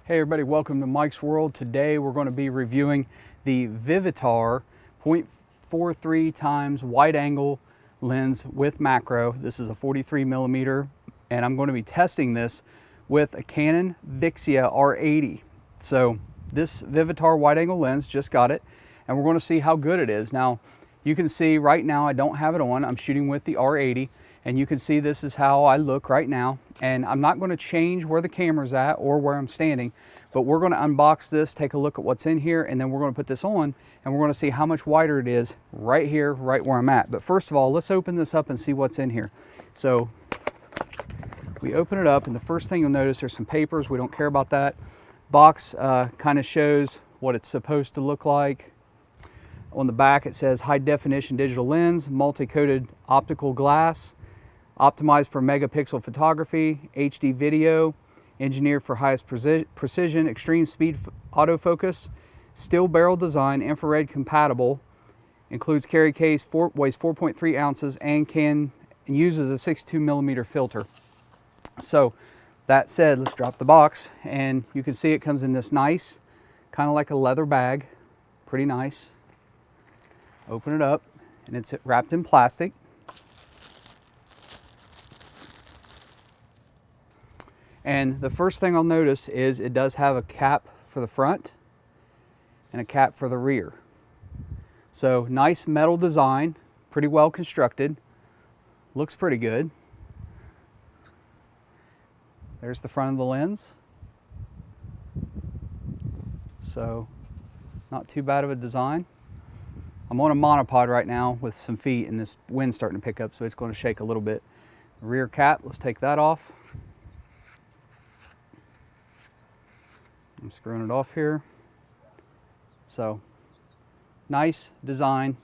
Hey everybody, welcome to Mike's World. Today we're going to be reviewing the Vivitar 0.43 times wide angle lens with macro. This is a 43 millimeter, and I'm going to be testing this with a Canon Vixia R80. So this Vivitar wide angle lens, just got it, and we're going to see how good it is. Now you can see right now I don't have it on. I'm shooting with the R80, and you can see this is how I look right now. And I'm not going to change where the camera's at or where I'm standing, but we're going to unbox this, take a look at what's in here, and then we're going to put this on and we're going to see how much wider it is right here, right where I'm at. But first of all, let's open this up and see what's in here. So we open it up, and the first thing you'll notice, there's some papers. We don't care about that. Box kind of shows what it's supposed to look like. On the back it says high definition digital lens, multi-coated optical glass, optimized for megapixel photography, HD video, engineered for highest precision, extreme speed autofocus, steel barrel design, infrared compatible, includes carry case, weighs 4.3 ounces, and uses a 62 millimeter filter. So that said, let's drop the box, and you can see it comes in this nice, kind of like a leather bag, pretty nice. Open it up, and it's wrapped in plastic. And the first thing I'll notice is it does have a cap for the front and a cap for the rear. So nice metal design, pretty well constructed, looks pretty good. There's the front of the lens. So not too bad of a design. I'm on a monopod right now with some feet, and this wind's starting to pick up, so it's going to shake a little bit. The rear cap, let's take that off. I'm screwing it off here. So nice design,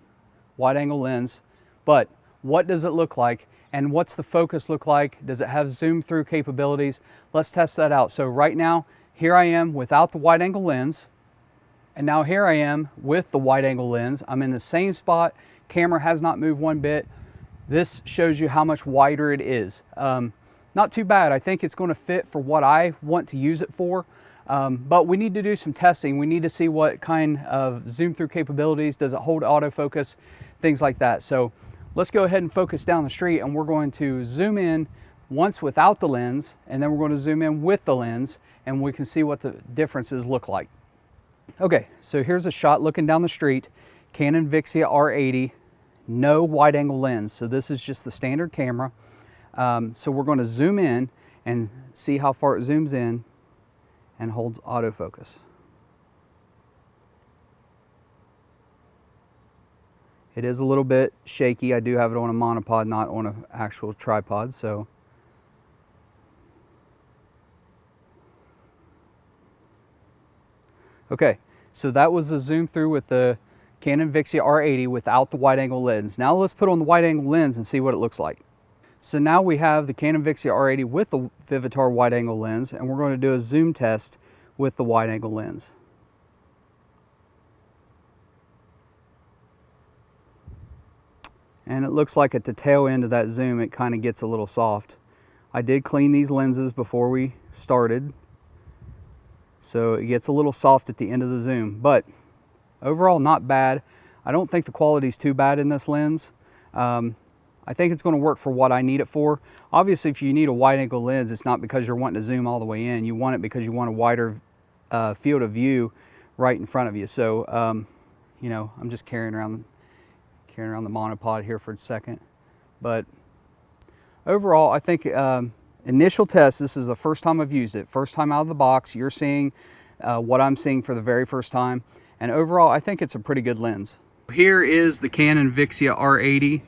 wide angle lens, but what does it look like, and what's the focus look like? Does it have zoom through capabilities? Let's test that out. So right now, here I am without the wide angle lens, and now here I am with the wide angle lens. I'm in the same spot. Camera has not moved one bit. This shows you how much wider it is. Not too bad. I think it's going to fit for what I want to use it for. But we need to do some testing. We need to see what kind of zoom through capabilities, does it hold autofocus, things like that. So let's go ahead and focus down the street, and we're going to zoom in once without the lens, and then we're going to zoom in with the lens, and we can see what the differences look like. Okay, so here's a shot looking down the street, Canon Vixia R80, no wide angle lens. So this is just the standard camera. So we're going to zoom in and see how far it zooms in and holds autofocus. It is a little bit shaky. I do have it on a monopod, not on an actual tripod, so. Okay, so that was the zoom through with the Canon Vixia R80 without the wide angle lens. Now let's put on the wide angle lens and see what it looks like. So now we have the Canon Vixia R80 with the Vivitar wide angle lens, and we're going to do a zoom test with the wide angle lens. And it looks like at the tail end of that zoom it kind of gets a little soft. I did clean these lenses before we started, so it gets a little soft at the end of the zoom, but overall not bad. I don't think the quality is too bad in this lens. I think it's going to work for what I need it for. Obviously, if you need a wide angle lens, it's not because you're wanting to zoom all the way in. You want it because you want a wider field of view right in front of you. So, you know, I'm just carrying around the monopod here for a second. But overall, I think initial test, this is the first time I've used it. First time out of the box, you're seeing what I'm seeing for the very first time. And overall, I think it's a pretty good lens. Here is the Canon Vixia R80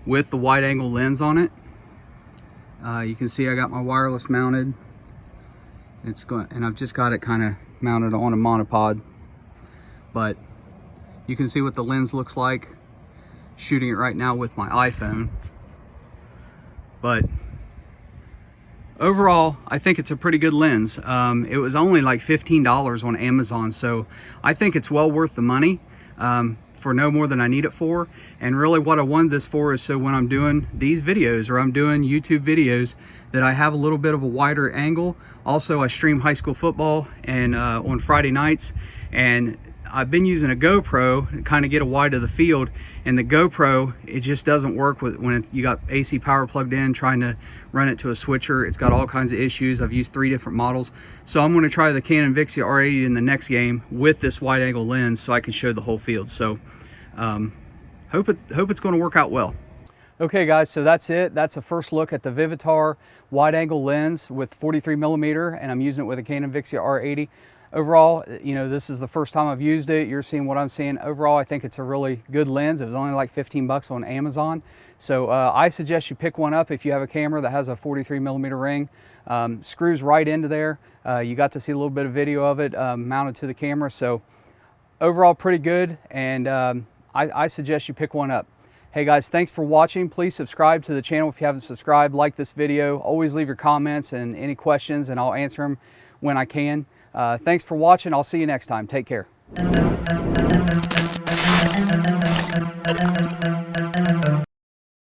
with the wide angle lens on it. You can see I got my wireless mounted. And I've just got it kind of mounted on a monopod. But you can see what the lens looks like shooting it right now with my iPhone. But overall, I think it's a pretty good lens. It was only like $15 on Amazon, so I think it's well worth the money. for no more than I need it for. And really what I wanted this for is so when I'm doing these videos or I'm doing YouTube videos that I have a little bit of a wider angle. Also, I stream high school football and on Friday nights, and I've been using a GoPro to kind of get a wide of the field, and the GoPro, it just doesn't work with when you got AC power plugged in, trying to run it to a switcher. It's got all kinds of issues. I've used 3 different models. So I'm going to try the Canon Vixia R80 in the next game with this wide angle lens so I can show the whole field. So hope it's going to work out well. Okay guys, so that's it. That's a first look at the Vivitar wide angle lens with 43 millimeter, and I'm using it with a Canon Vixia R80. Overall, you know, this is the first time I've used it. You're seeing what I'm seeing. Overall, I think it's a really good lens. It was only like 15 bucks on Amazon. So I suggest you pick one up if you have a camera that has a 43 millimeter ring. Screws right into there. You got to see a little bit of video of it mounted to the camera. So overall, pretty good. And I suggest you pick one up. Hey guys, thanks for watching. Please subscribe to the channel if you haven't subscribed. Like this video. Always leave your comments and any questions, and I'll answer them when I can. Thanks for watching. I'll see you next time. Take care.